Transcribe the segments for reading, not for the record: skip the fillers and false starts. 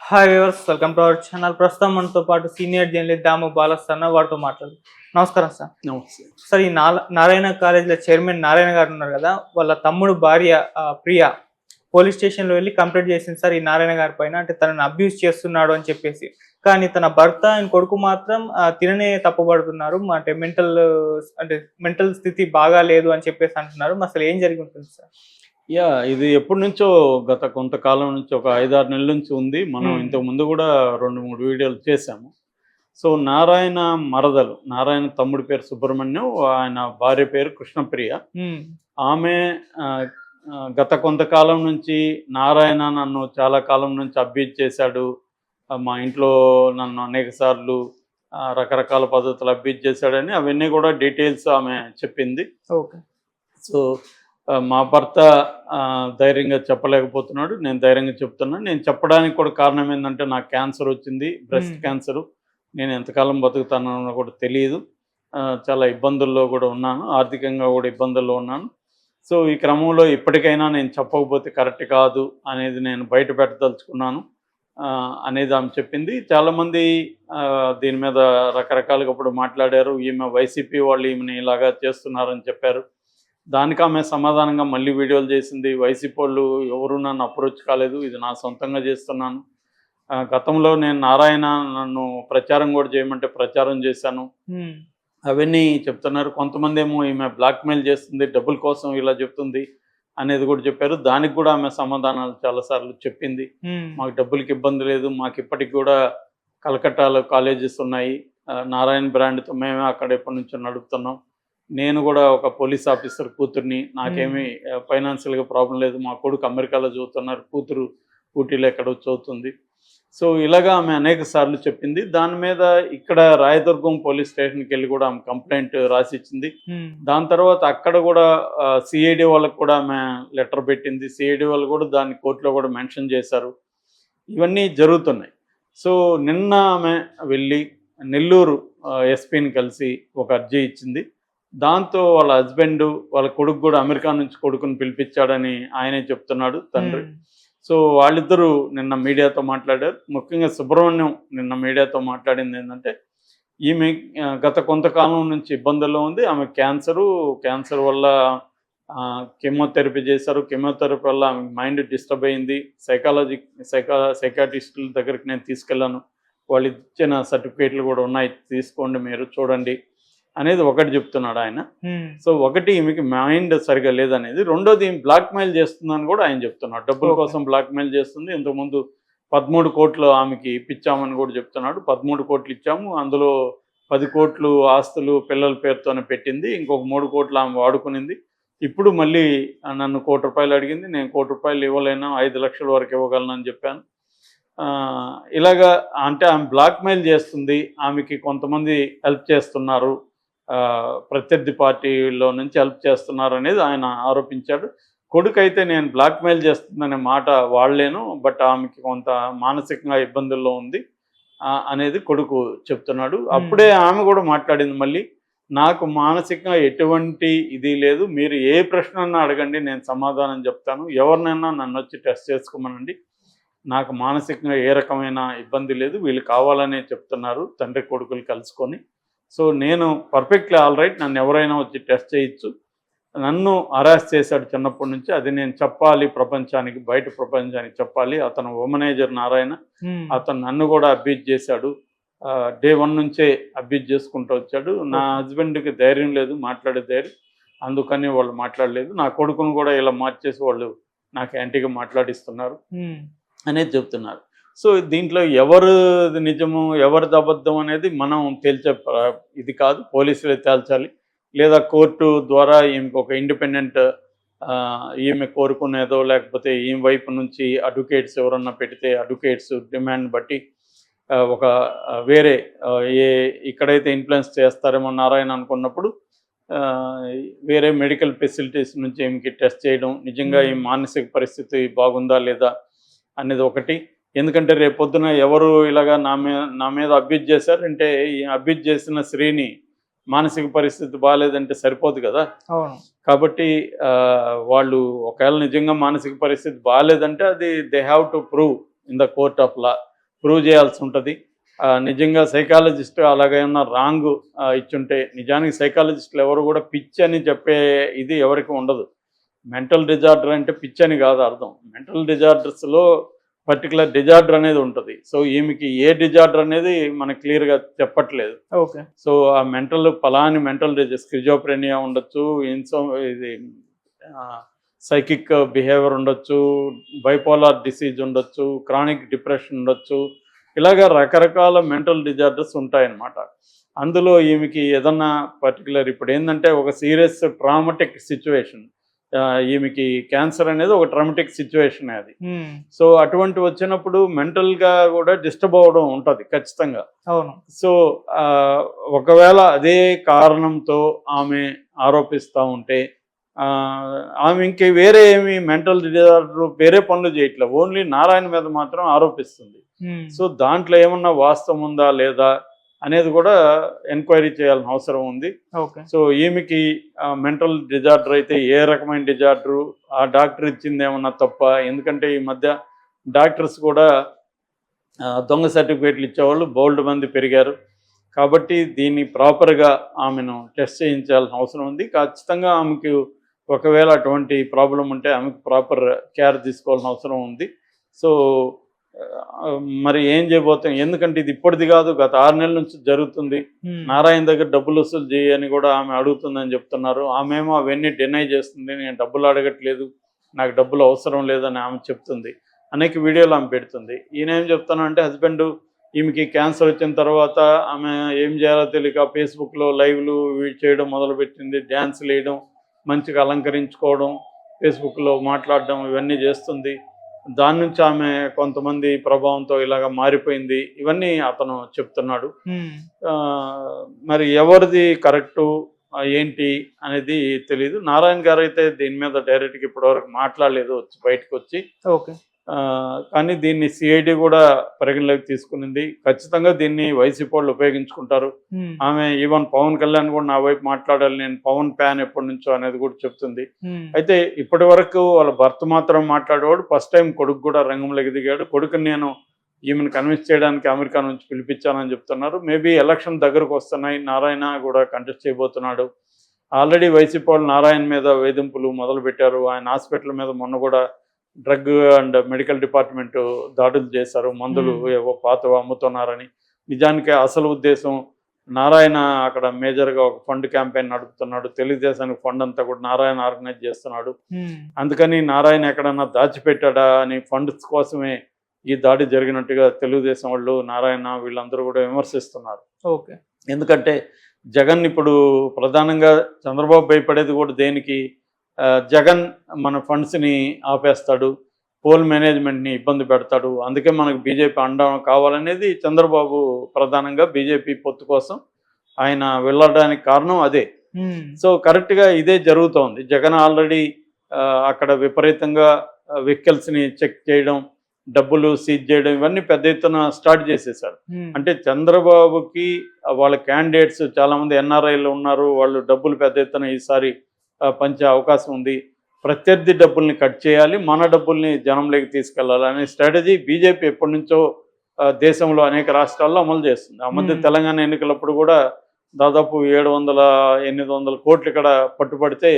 Hi viewers, welcome to our channel. ప్రస్తుతం మనతో పాటు సీనియర్ జర్నలిస్ట్ దాము బాలస్ వారితో మాట్లాడు. నమస్కారం సార్. నమస్తే. సార్, ఈ నారాయణ కాలేజీలో చైర్మన్ నారాయణ గారు ఉన్నారు కదా, వాళ్ళ తమ్ముడు భార్య ప్రియ పోలీస్ స్టేషన్లో వెళ్ళి కంప్లైంట్ చేసింది సార్ ఈ నారాయణ గారి పైన. అంటే తనని అబ్యూస్ చేస్తున్నాడు అని చెప్పేసి. కానీ తన భర్త ఆయన కొడుకు మాత్రం తిననే తప్పుపడుతున్నారు. అంటే మెంటల్ స్థితి బాగా లేదు అని చెప్పేసి అంటున్నారు. అసలు ఏం జరిగి ఉంటుంది సార్? ఇది ఎప్పటి నుంచో గత కొంతకాలం నుంచి ఒక 5-6 నెలల నుంచి ఉంది. మనం ఇంతకు ముందు కూడా 2-3 వీడియోలు చేశాము. సో నారాయణ మరదలు, నారాయణ తమ్ముడి పేరు సుబ్రహ్మణ్యం, ఆయన భార్య పేరు కృష్ణప్రియ. ఆమె గత కొంతకాలం నుంచి నారాయణ నన్ను చాలా కాలం నుంచి అబ్యూజ్ చేశాడు, మా ఇంట్లో నన్ను అనేక సార్లు రకరకాల పద్ధతులు అబ్యూజ్ చేశాడని అవన్నీ కూడా డీటెయిల్స్ ఆమె చెప్పింది. ఓకే. సో మా భర్త ధైర్యంగా చెప్పలేకపోతున్నాడు, నేను ధైర్యంగా చెప్తున్నాను. నేను చెప్పడానికి కూడా కారణం ఏంటంటే నాకు క్యాన్సర్ వచ్చింది, బ్రెస్ట్ క్యాన్సరు. నేను ఎంతకాలం బతుకుతానో కూడా తెలియదు. చాలా ఇబ్బందుల్లో కూడా ఉన్నాను, ఆర్థికంగా కూడా ఇబ్బందుల్లో ఉన్నాను. సో ఈ క్రమంలో ఇప్పటికైనా నేను చెప్పకపోతే కరెక్ట్ కాదు అనేది నేను బయట పెట్టదలుచుకున్నాను అనేది ఆమె చెప్పింది. చాలామంది దీని మీద రకరకాలుగా ఇప్పుడు మాట్లాడారు. ఈమె వైసీపీ వాళ్ళు ఈమెని ఇలాగా చేస్తున్నారని చెప్పారు. దానికి ఆమె సమాధానంగా మళ్ళీ వీడియోలు చేసింది. వైసీపీ వాళ్ళు ఎవరు నన్ను అప్రోచ్ కాలేదు, ఇది నా సొంతంగా చేస్తున్నాను. గతంలో నేను నారాయణ నన్ను ప్రచారం కూడా చేయమంటే ప్రచారం చేశాను, అవన్నీ చెప్తున్నారు. కొంతమంది ఏమో ఈమె బ్లాక్మెయిల్ చేస్తుంది, డబ్బుల కోసం ఇలా చెప్తుంది అనేది కూడా చెప్పారు. దానికి కూడా ఆమె సమాధానాలు చాలాసార్లు చెప్పింది. మాకు డబ్బులకి ఇబ్బంది లేదు, మాకు ఇప్పటికి కూడా కలకట్టాలో కాలేజెస్ ఉన్నాయి, నారాయణ బ్రాండ్తో మేమే అక్కడ ఎప్పటి నుంచో నడుపుతున్నాం. నేను కూడా ఒక పోలీస్ ఆఫీసర్ కూతుర్ని, నాకేమీ ఫైనాన్షియల్గా ప్రాబ్లం లేదు, మా కొడుకు అమెరికాలో చదువుతున్నారు, కూతురు ఊటీలో ఎక్కడో చదువుతుంది. సో ఇలాగా ఆమె అనేక సార్లు చెప్పింది. దాని మీద ఇక్కడ రాయదుర్గం పోలీస్ స్టేషన్కి వెళ్ళి కూడా ఆమె కంప్లైంట్ రాసిచ్చింది. దాని తర్వాత అక్కడ కూడా సిఐడి వాళ్ళకు కూడా ఆమె లెటర్ పెట్టింది. సిఐడి వాళ్ళు కూడా దాన్ని కోర్టులో కూడా మెన్షన్ చేశారు. ఇవన్నీ జరుగుతున్నాయి. సో నిన్న ఆమె వెళ్ళి నెల్లూరు ఎస్పీని కలిసి ఒక అర్జీ ఇచ్చింది. దాంతో వాళ్ళ హస్బెండ్ వాళ్ళ కొడుకు కూడా అమెరికా నుంచి కొడుకుని పిలిపించాడని ఆయనే చెప్తున్నాడు, తండ్రి. సో వాళ్ళిద్దరూ నిన్న మీడియాతో మాట్లాడారు. ముఖ్యంగా సుబ్రహ్మణ్యం నిన్న మీడియాతో మాట్లాడింది ఏంటంటే, ఈమె గత కొంతకాలం నుంచి ఇబ్బందుల్లో ఉంది. ఆమె క్యాన్సర్ వల్ల కెమోథెరపీ చేశారు. కెమోథెరపీ వల్ల ఆమె మైండ్ డిస్టర్బ్ అయింది. సైకాటిస్టుల దగ్గరికి నేను తీసుకెళ్ళాను, వాళ్ళు ఇచ్చిన సర్టిఫికేట్లు కూడా ఉన్నాయి, తీసుకోండి మీరు చూడండి అనేది ఒకటి చెప్తున్నాడు ఆయన. సో ఒకటి ఈమెకి మైండ్ సరిగా లేదనేది. రెండోది బ్లాక్మెయిల్ చేస్తుందని కూడా ఆయన చెప్తున్నాడు, డబ్బుల కోసం బ్లాక్మెయిల్ చేస్తుంది. ఇంతకుముందు 13 కోట్లు ఆమెకి ఇప్పించామని కూడా చెప్తున్నాడు. 13 కోట్లు ఇచ్చాము, అందులో 10 కోట్లు ఆస్తులు పిల్లల పేరుతోనే పెట్టింది, ఇంకొక 3 కోట్లు ఆమె వాడుకునింది. ఇప్పుడు మళ్ళీ నన్ను ₹1 కోటి అడిగింది. నేను ₹1 కోటి ఇవ్వలేను, 5 లక్షల వరకు ఇవ్వగలనని చెప్పాను. ఇలాగా అంటే ఆమె బ్లాక్మెయిల్ చేస్తుంది, ఆమెకి కొంతమంది హెల్ప్ చేస్తున్నారు, ప్రత్యర్థి పార్టీలో నుంచి హెల్ప్ చేస్తున్నారు అనేది ఆయన ఆరోపించాడు. కొడుకు అయితే నేను బ్లాక్మెయిల్ చేస్తుందనే మాట వాడలేను, బట్ ఆమెకి కొంత మానసికంగా ఇబ్బందుల్లో ఉంది అనేది కొడుకు చెప్తున్నాడు. అప్పుడే ఆమె కూడా మాట్లాడింది మళ్ళీ, నాకు మానసికంగా ఎటువంటి ఇది లేదు, మీరు ఏ ప్రశ్న అడగండి నేను సమాధానం చెప్తాను, ఎవరినైనా నన్ను వచ్చి టెస్ట్ చేసుకోమనండి, నాకు మానసికంగా ఏ రకమైన ఇబ్బంది లేదు, వీళ్ళు కావాలనే చెప్తున్నారు తండ్రి కొడుకులు కలుసుకొని. సో నేను పర్ఫెక్ట్లీ ఆల్ రైట్, నన్ను ఎవరైనా వచ్చి టెస్ట్ చేయొచ్చు, నన్ను అరెస్ట్ చేశాడు చిన్నప్పటి నుంచి, అది నేను చెప్పాలి ప్రపంచానికి, బయట ప్రపంచానికి చెప్పాలి. అతను ఉమనైజర్ నారాయణ, అతను నన్ను కూడా అబ్యూజ్ చేశాడు, డే 1 నుంచే అబ్యూజ్ చేసుకుంటూ వచ్చాడు. నా హస్బెండ్కి ధైర్యం లేదు, మాట్లాడే ధైర్యం, అందుకని వాళ్ళు మాట్లాడలేదు. నా కొడుకును కూడా ఇలా మార్చేసి వాళ్ళు నాకు యాంటీగా మాట్లాడిస్తున్నారు అనేది చెప్తున్నారు. సో దీంట్లో ఎవరిది నిజము ఎవరిది అబద్ధం అనేది మనం తేల్చే ఇది కాదు, పోలీసులే తేల్చాలి, లేదా కోర్టు ద్వారా ఈమెకు ఒక ఇండిపెండెంట్ ఈమె కోరుకునేదో, లేకపోతే ఈమె వైపు నుంచి అడ్వకేట్స్ ఎవరన్నా పెడితే అడ్వకేట్స్ డిమాండ్ బట్టి ఒక వేరే ఇక్కడైతే ఇన్ఫ్లుయెన్స్ చేస్తారేమో నారాయణ అనుకున్నప్పుడు వేరే మెడికల్ ఫెసిలిటీస్ నుంచి ఈమెకి టెస్ట్ చేయడం, నిజంగా ఈ మానసిక పరిస్థితి బాగుందా లేదా అనేది ఒకటి. ఎందుకంటే రేపు పొద్దున ఎవరు ఇలాగా నా మీద అబ్యూజ్ చేశారంటే, ఈ అబ్యూజ్ చేసిన స్త్రీని మానసిక పరిస్థితి బాగాలేదంటే సరిపోదు కదా. కాబట్టి వాళ్ళు ఒకవేళ నిజంగా మానసిక పరిస్థితి బాగాలేదంటే అది they have to prove in the court of law. Prove చేయాల్సి ఉంటుంది. నిజంగా సైకాలజిస్ట్ అలాగేమన్నా రాంగ్ ఇచ్చుంటే, నిజానికి సైకాలజిస్టులు ఎవరు కూడా పిచ్చి అని చెప్పే ఇది ఎవరికి ఉండదు. మెంటల్ డిజార్డర్ అంటే పిచ్చి అని కాదు అర్థం. మెంటల్ డిజార్డర్స్లో పర్టికులర్ డిజార్డర్ అనేది ఉంటుంది. సో ఈమెకి ఏ డిజార్డర్ అనేది మనకు క్లియర్గా చెప్పట్లేదు. ఓకే. సో ఆ పలాని మెంటల్ స్కిజోప్రెనియా ఉండొచ్చు, ఇది సైకిక్ బిహేవియర్ ఉండొచ్చు, బైపోలార్ డిసీజ్ ఉండొచ్చు, క్రానిక్ డిప్రెషన్ ఉండొచ్చు, ఇలాగ రకరకాల మెంటల్ డిజార్డర్స్ ఉంటాయన్నమాట. అందులో ఈమెకి ఏదన్నా పర్టికులర్ ఇప్పుడు ఏంటంటే ఒక సీరియస్ ట్రామటిక్ సిచ్యువేషన్, ఈమెకి క్యాన్సర్ అనేది ఒక ట్రామటిక్ సిచ్యువేషన్ అది. సో అటువంటి వచ్చినప్పుడు మెంటల్గా కూడా డిస్టర్బ్ అవ్వడం ఉంటుంది ఖచ్చితంగా. అవును. సో ఒకవేళ అదే కారణంతో ఆమె ఆరోపిస్తూ ఉంటే ఆమె ఇంక వేరే ఏమి మెంటల్ డిజార్డర్ వేరే పనులు చేయట్లేదు, ఓన్లీ నారాయణ మీద మాత్రం ఆరోపిస్తుంది. సో దాంట్లో ఏమన్నా వాస్తవం ఉందా లేదా అనేది కూడా ఎంక్వైరీ చేయాల్సిన అవసరం ఉంది. సో ఈమెకి మెంటల్ డిజార్డర్ అయితే ఏ రకమైన డిజార్డరు, ఆ డాక్టర్ ఇచ్చింది ఏమన్నా తప్ప? ఎందుకంటే ఈ మధ్య డాక్టర్స్ కూడా దొంగ సర్టిఫికేట్లు ఇచ్చేవాళ్ళు బోల్డ్ మంది పెరిగారు. కాబట్టి దీన్ని ప్రాపర్గా ఆమెను టెస్ట్ చేయించాల్సిన అవసరం ఉంది. ఖచ్చితంగా ఆమెకు ఒకవేళ అటువంటి ప్రాబ్లం ఉంటే ఆమెకు ప్రాపర్ కేర్ తీసుకోవాల్సిన అవసరం ఉంది. సో మరి ఏం చేయబోతాం, ఎందుకంటే ఇది ఇప్పటిది కాదు, గత 6 నెలల నుంచి జరుగుతుంది. నారాయణ దగ్గర డబ్బులు వసూలు చేయని కూడా ఆమె అడుగుతుందని చెప్తున్నారు. ఆమెమో అవన్నీ డినై చేస్తుంది, నేను డబ్బులు అడగట్లేదు, నాకు డబ్బులు అవసరం లేదని ఆమె చెప్తుంది. అనేక వీడియోలు ఆమె పెడుతుంది. ఈయన ఏం చెప్తాను అంటే హస్బెండ్ ఈమెకి క్యాన్సర్ వచ్చిన తర్వాత ఆమె ఏం చేయాలో తెలియక ఫేస్బుక్లో లైవ్లు చేయడం మొదలుపెట్టింది, డ్యాన్స్లు వేయడం, మంచిగా అలంకరించుకోవడం, ఫేస్బుక్లో మాట్లాడడం, ఇవన్నీ చేస్తుంది. దాని నుంచి ఆమె కొంతమంది ప్రభావంతో ఇలాగ మారిపోయింది, ఇవన్నీ అతను చెప్తున్నాడు. మరి ఎవరిది కరెక్టు ఏంటి అనేది తెలీదు. నారాయణ గారు అయితే దీని మీద డైరెక్ట్గా ఇప్పటివరకు మాట్లాడలేదు బయటకు వచ్చి. ఓకే. కానీ దీన్ని సిఐడి కూడా పరిగణలోకి తీసుకునింది. ఖచ్చితంగా దీన్ని వైసీపీ వాళ్ళు ఉపయోగించుకుంటారు. ఆమె ఈవెన్ పవన్ కళ్యాణ్ కూడా నా వైపు మాట్లాడాలి, నేను పవన్ ఫ్యాన్ ఎప్పటి నుంచో అనేది కూడా చెప్తుంది. అయితే ఇప్పటి వరకు వాళ్ళ భర్త మాత్రం మాట్లాడేవాడు, ఫస్ట్ టైం కొడుకు కూడా రంగంలోకి దిగాడు. కొడుకుని నేను ఈమెను కన్విన్స్ చేయడానికి అమెరికా నుంచి పిలిపించానని చెప్తున్నారు. మేబీ ఎలక్షన్ దగ్గరకు వస్తున్నాయి, నారాయణ కూడా కంటెస్ట్ చేయబోతున్నాడు. ఆల్రెడీ వైసీపీ వాళ్ళు నారాయణ మీద వేధింపులు మొదలుపెట్టారు. ఆయన హాస్పిటల్ మీద మొన్న కూడా డ్రగ్ అండ్ మెడికల్ డిపార్ట్మెంట్ దాడులు చేశారు, మందులు ఏవో పాతవి అమ్ముతున్నారని. నిజానికి అసలు ఉద్దేశం నారాయణ అక్కడ మేజర్గా ఒక ఫండ్ క్యాంపెయిన్ నడుపుతున్నాడు, తెలుగుదేశానికి ఫండ్ అంతా కూడా నారాయణ ఆర్గనైజ్ చేస్తున్నాడు. అందుకని నారాయణ ఎక్కడన్నా దాచిపెట్టాడా అని ఫండ్స్ కోసమే ఈ దాడి జరిగినట్టుగా తెలుగుదేశం వాళ్ళు, నారాయణ వీళ్ళందరూ కూడా విమర్శిస్తున్నారు. ఓకే. ఎందుకంటే జగన్ ఇప్పుడు ప్రధానంగా చంద్రబాబు భయపడేది కూడా దేనికి, జగన్ మన ఫండ్స్ని ఆపేస్తాడు, పోల్ మేనేజ్మెంట్ని ఇబ్బంది పెడతాడు, అందుకే మనకు బీజేపీ అండం కావాలనేది చంద్రబాబు ప్రధానంగా బీజేపీ పొత్తు కోసం ఆయన వెళ్ళడానికి కారణం అదే. సో కరెక్ట్గా ఇదే జరుగుతోంది. జగన్ ఆల్రెడీ అక్కడ విపరీతంగా వెహికల్స్ని చెక్ చేయడం, డబ్బులు సీజ్ చేయడం, ఇవన్నీ పెద్ద ఎత్తున స్టార్ట్ చేసేసారు. అంటే చంద్రబాబుకి వాళ్ళ క్యాండిడేట్స్ చాలామంది ఎన్ఆర్ఐలు ఉన్నారు, వాళ్ళు డబ్బులు పెద్ద ఎత్తున ఈసారి పంచే అవకాశం ఉంది. ప్రత్యర్థి డబ్బుల్ని కట్ చేయాలి, మన డబ్బుల్ని జనంలోకి తీసుకెళ్లాలి అనే స్ట్రాటజీ బీజేపీ ఎప్పటి నుంచో దేశంలో అనేక రాష్ట్రాల్లో అమలు చేస్తుంది. ఆ మధ్య తెలంగాణ ఎన్నికలప్పుడు కూడా దాదాపు 700-800 కోట్లు ఇక్కడ పట్టుబడితే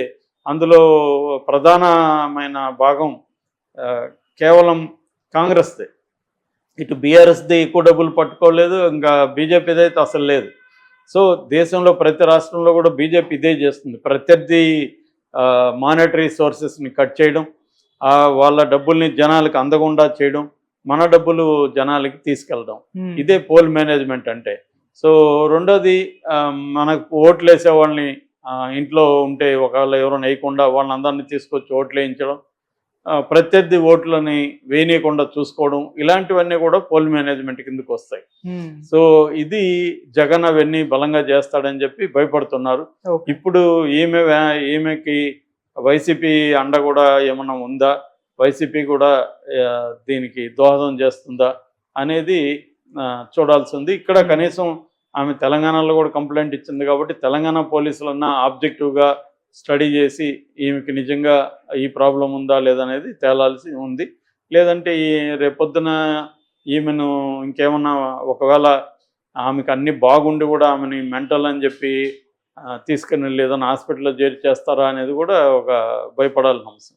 అందులో ప్రధానమైన భాగం కేవలం కాంగ్రెస్దే. ఇటు బీఆర్ఎస్ది ఎక్కువ డబ్బులు పట్టుకోలేదు, ఇంకా బీజేపీది అయితే అసలు లేదు. సో దేశంలో ప్రతి రాష్ట్రంలో కూడా బీజేపీ ఇదే చేస్తుంది, ప్రత్యర్థి మానిటరీ సోర్సెస్ని కట్ చేయడం, వాళ్ళ డబ్బుల్ని జనాలకు అందకుండా చేయడం, మన డబ్బులు జనాలకి తీసుకెళ్ళడం. ఇదే పోల్ మేనేజ్మెంట్ అంటే. సో రెండోది, మనకు ఓట్లు వేసే వాళ్ళని ఇంట్లో ఉంటే ఒకవేళ ఎవరైనా వేయకుండా వాళ్ళందరినీ తీసుకొచ్చి ఓట్లు వేయించడం, ప్రత్యర్థి ఓట్లని వేయనీయకుండా చూసుకోవడం, ఇలాంటివన్నీ కూడా పోల్ మేనేజ్మెంట్ కిందకు వస్తాయి. సో ఇది జగన్ అవన్నీ బలంగా చేస్తాడని చెప్పి భయపడుతున్నారు. ఇప్పుడు ఈమెకి వైసీపీ అండ కూడా ఏమన్నా ఉందా, వైసీపీ కూడా దీనికి దోహదం చేస్తుందా అనేది చూడాల్సి ఉంది. ఇక్కడ కనీసం ఆమె తెలంగాణలో కూడా కంప్లైంట్ ఇచ్చింది కాబట్టి తెలంగాణ పోలీసులన్నా ఆబ్జెక్టివ్గా స్టడీ చేసి ఈమెకి నిజంగా ఈ ప్రాబ్లం ఉందా లేదనేది తేలాల్సి ఉంది. లేదంటే రేపొద్దున ఈమెను ఇంకేమన్నా ఒకవేళ ఆమెకు అన్నీ బాగుండి కూడా ఆమెని మెంటల్ అని చెప్పి తీసుకుని లేదన్నా హాస్పిటల్లో చేర్చేస్తారా అనేది కూడా ఒక భయపడాల్సిన అంశం.